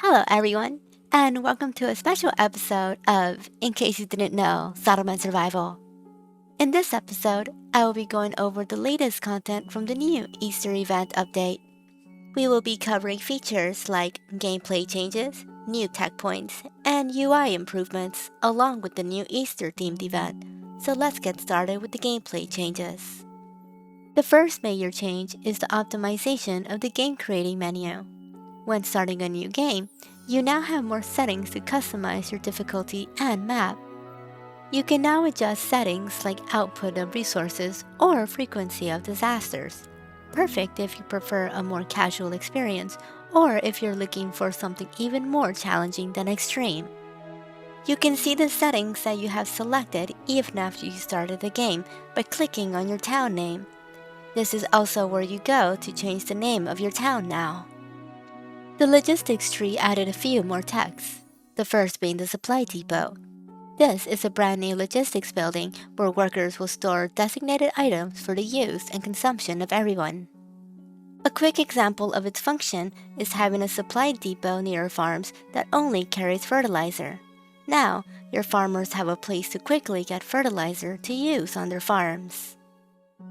Hello, everyone, and welcome to a special episode of In Case You Didn't Know Settlement Survival. In this episode, I will be going over the latest content from the new Easter event update. We will be covering features like gameplay changes, new tech points, and UI improvements, along with the new Easter themed event. So let's get started with the gameplay changes. The first major change is the optimization of the game creating menu. When starting a new game, you now have more settings to customize your difficulty and map. You can now adjust settings like output of resources or frequency of disasters. Perfect if you prefer a more casual experience or if you're looking for something even more challenging than extreme. You can see the settings that you have selected even after you started the game by clicking on your town name. This is also where you go to change the name of your town now. The logistics tree added a few more texts, the first being the supply depot. This is a brand new logistics building where workers will store designated items for the use and consumption of everyone. A quick example of its function is having a supply depot near farms that only carries fertilizer. Now, your farmers have a place to quickly get fertilizer to use on their farms.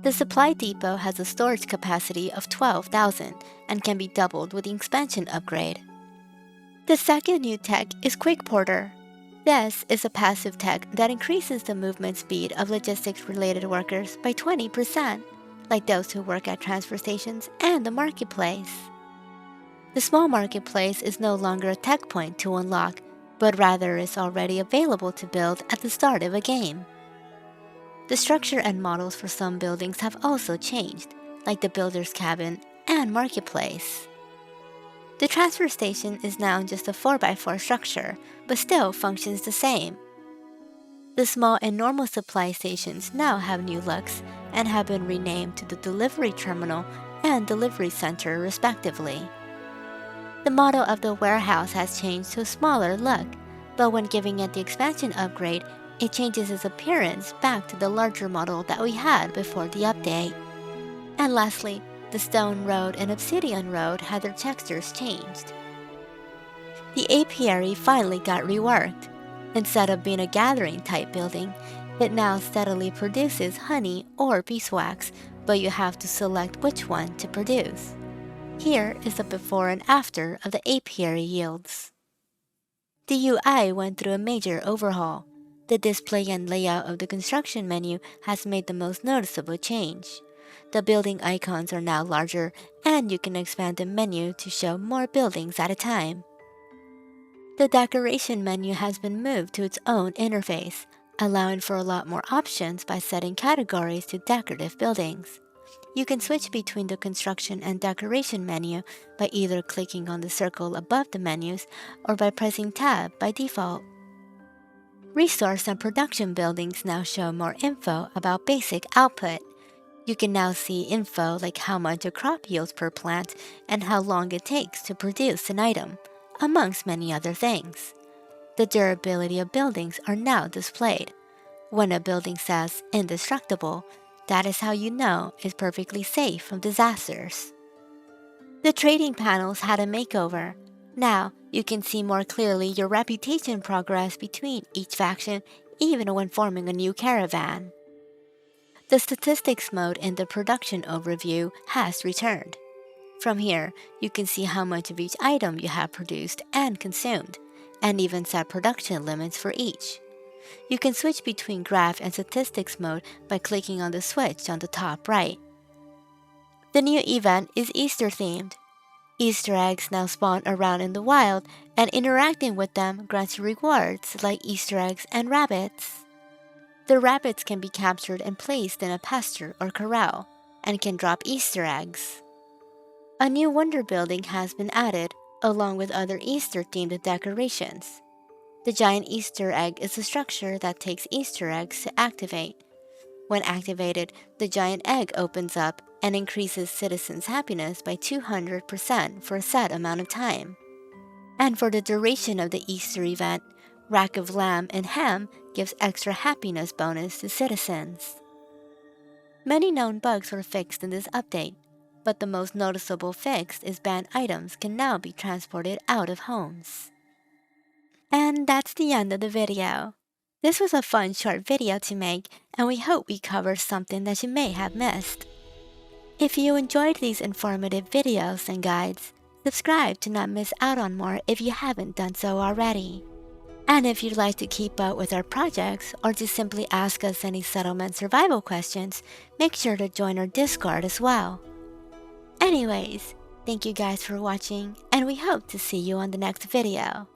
The supply depot has a storage capacity of 12,000 and can be doubled with the expansion upgrade. The second new tech is Quick Porter. This is a passive tech that increases the movement speed of logistics-related workers by 20%, like those who work at transfer stations and the marketplace. The small marketplace is no longer a tech point to unlock, but rather is already available to build at the start of a game. The structure and models for some buildings have also changed, like the builder's cabin and marketplace. The transfer station is now just a 4x4 structure, but still functions the same. The small and normal supply stations now have new looks and have been renamed to the delivery terminal and delivery center respectively. The model of the warehouse has changed to a smaller look, but when giving it the expansion upgrade, it changes its appearance back to the larger model that we had before the update. And lastly, the Stone Road and Obsidian Road had their textures changed. The apiary finally got reworked. Instead of being a gathering-type building, it now steadily produces honey or beeswax, but you have to select which one to produce. Here is the before and after of the apiary yields. The UI went through a major overhaul. The display and layout of the construction menu has made the most noticeable change. The building icons are now larger, and you can expand the menu to show more buildings at a time. The decoration menu has been moved to its own interface, allowing for a lot more options by setting categories to decorative buildings. You can switch between the construction and decoration menu by either clicking on the circle above the menus or by pressing Tab by default. Resource and production buildings now show more info about basic output. You can now see info like how much a crop yields per plant and how long it takes to produce an item, amongst many other things. The durability of buildings are now displayed. When a building says indestructible, that is how you know it's perfectly safe from disasters. The trading panels had a makeover. Now, you can see more clearly your reputation progress between each faction, even when forming a new caravan. The statistics mode in the production overview has returned. From here, you can see how much of each item you have produced and consumed, and even set production limits for each. You can switch between graph and statistics mode by clicking on the switch on the top right. The new event is Easter themed. Easter eggs now spawn around in the wild, and interacting with them grants you rewards like Easter eggs and rabbits. The rabbits can be captured and placed in a pasture or corral, and can drop Easter eggs. A new wonder building has been added, along with other Easter-themed decorations. The giant Easter egg is a structure that takes Easter eggs to activate. When activated, the giant egg opens up and increases citizens' happiness by 200% for a set amount of time. And for the duration of the Easter event, rack of lamb and ham gives extra happiness bonus to citizens. Many known bugs were fixed in this update. but the most noticeable fix is banned items can now be transported out of homes. And that's the end of the video. This was a fun short video to make, and we hope we covered something that you may have missed. If you enjoyed these informative videos and guides, subscribe to not miss out on more if you haven't done so already. And if you'd like to keep up with our projects or to simply ask us any settlement survival questions, make sure to join our Discord as well. Anyways, thank you guys for watching, and we hope to see you on the next video.